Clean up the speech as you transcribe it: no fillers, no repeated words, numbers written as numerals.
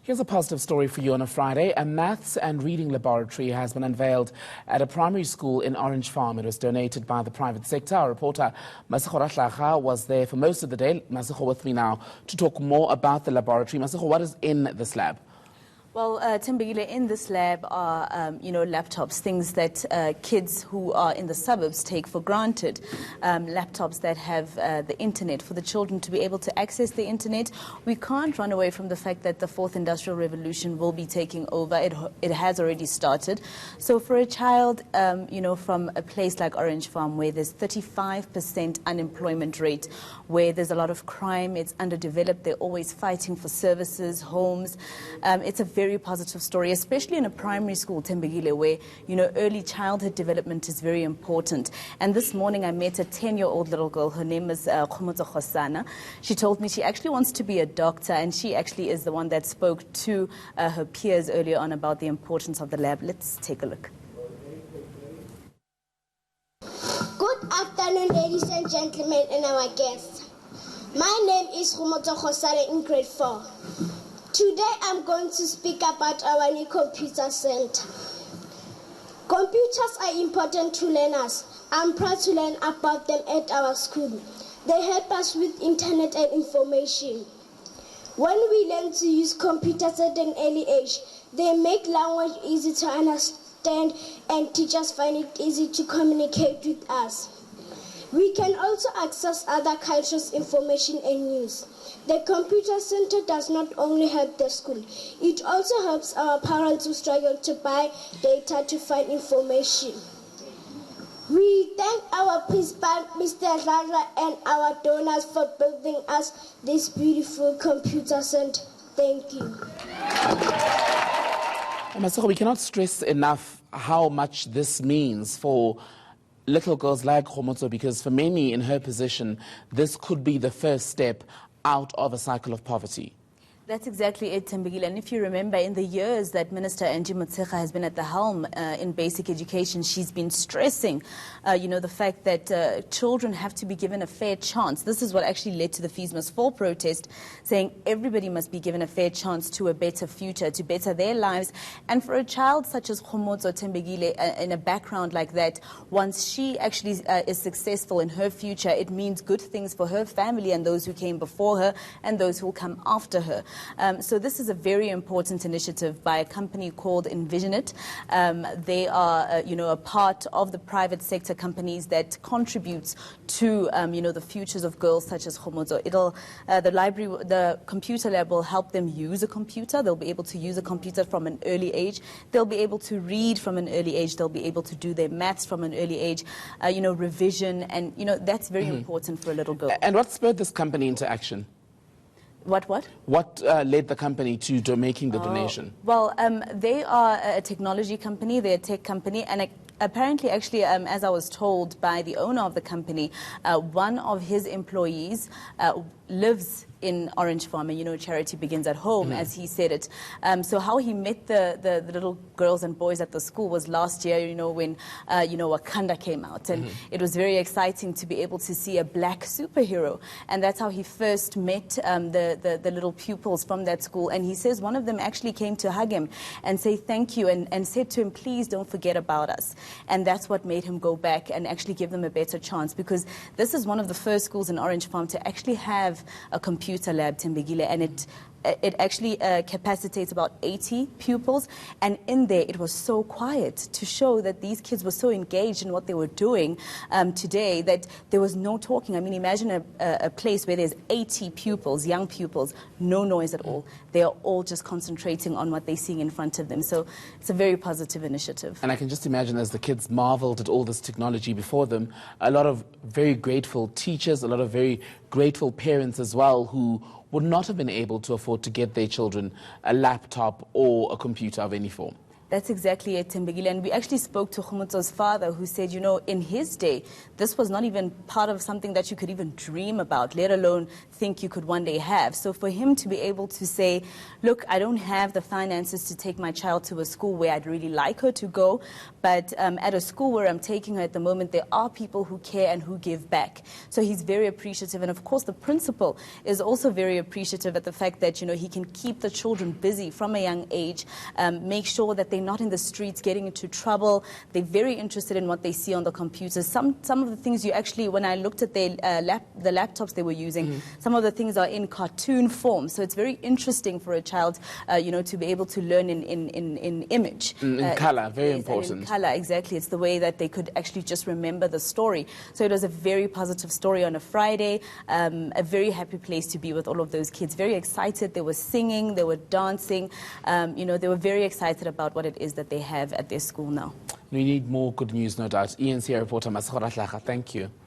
Here's a positive story for you on a Friday. A maths and reading laboratory has been unveiled at a primary school in Orange Farm. It was donated by the private sector. Our reporter Masego Ratlaga was there for most of the day. Masego with me now to talk more about the laboratory. Masego, what is in this lab? Well, Tembegile, in this lab are, laptops, things that kids who are in the suburbs take for granted. Laptops that have the internet for the children to be able to access the internet. We can't run away from the fact that the fourth industrial revolution will be taking over. It has already started. So for a child, from a place like Orange Farm, where there's 35% unemployment rate, where there's a lot of crime, it's underdeveloped, they're always fighting for services, homes. It's a very positive story, especially in a primary school, Tembegile, where, early childhood development is very important. And this morning I met a 10-year-old little girl. Her name is Khosana. She told me she actually wants to be a doctor, and she actually is the one that spoke to her peers earlier on about the importance of the lab. Let's take a look. Good afternoon, ladies and gentlemen, and our guests. My name is Khosana in grade 4. Today I'm going to speak about our new computer center. Computers are important to learners. I'm proud to learn about them at our school. They help us with internet and information. When we learn to use computers at an early age, they make language easy to understand and teachers find it easy to communicate with us. We can also access other cultures' information and news. The computer center does not only help the school, it also helps our parents who struggle to buy data to find information. We thank our principal, Mr. Rara, and our donors for building us this beautiful computer center. Thank you. Masego, we cannot stress enough how much this means for little girls like Khomotso, because for many in her position, this could be the first step out of a cycle of poverty. That's exactly it, Tembegile. And if you remember, in the years that Minister Angie Motshekga has been at the helm in basic education, she's been stressing, the fact that children have to be given a fair chance. This is what actually led to the Fees Must Fall protest, saying everybody must be given a fair chance to a better future, to better their lives. And for a child such as Khomotso Tembegile, in a background like that, once she actually is successful in her future, it means good things for her family and those who came before her and those who will come after her. So this is a very important initiative by a company called Envision It. They are, a part of the private sector companies that contributes to, the futures of girls such as Khomotso. The computer lab will help them use a computer. They'll be able to use a computer from an early age. They'll be able to read from an early age. They'll be able to do their maths from an early age, revision. And, that's very important for a little girl. And what spurred this company into action? What? What led the company to making the donation? Well, they are a technology company, they're a tech company, and apparently, actually, as I was told by the owner of the company, one of his employees lives in Orange Farm, and charity begins at home, as he said it. So how he met the little girls and boys at the school was last year, when Wakanda came out, and it was very exciting to be able to see a black superhero, and that's how he first met the little pupils from that school. And he says one of them actually came to hug him and say thank you, and said to him, please don't forget about us. And that's what made him go back and actually give them a better chance, because this is one of the first schools in Orange Farm to actually have a computer lab, Tembegile, and it actually capacitates about 80 pupils, and in there it was so quiet to show that these kids were so engaged in what they were doing today that there was no talking. I mean, imagine a place where there's 80 pupils, young pupils, no noise at all. They are all just concentrating on what they're seeing in front of them. So it's a very positive initiative. And I can just imagine, as the kids marveled at all this technology before them, a lot of very grateful teachers, a lot of very grateful parents as well, who would not have been able to afford to get their children a laptop or a computer of any form. That's exactly it, Timbegile. And we actually spoke to Khumutso's father, who said, you know, in his day, this was not even part of something that you could even dream about, let alone think you could one day have. So for him to be able to say, look, I don't have the finances to take my child to a school where I'd really like her to go, but at a school where I'm taking her at the moment, there are people who care and who give back. So he's very appreciative. And of course, the principal is also very appreciative at the fact that, you know, he can keep the children busy from a young age, make sure that they're not in the streets getting into trouble. They're very interested in what they see on the computers. Some of the things you actually, when I looked at the laptops they were using, some of the things are in cartoon form. So it's very interesting for a child, you know, to be able to learn in image. In color, very important. In color, exactly. It's the way that they could actually just remember the story. So it was a very positive story on a Friday, a very happy place to be with all of those kids. Very excited. They were singing, they were dancing. You know, they were very excited about what it is that they have at their school now. We need more good news, no doubt. ENC reporter Masakora Hlaga, thank you.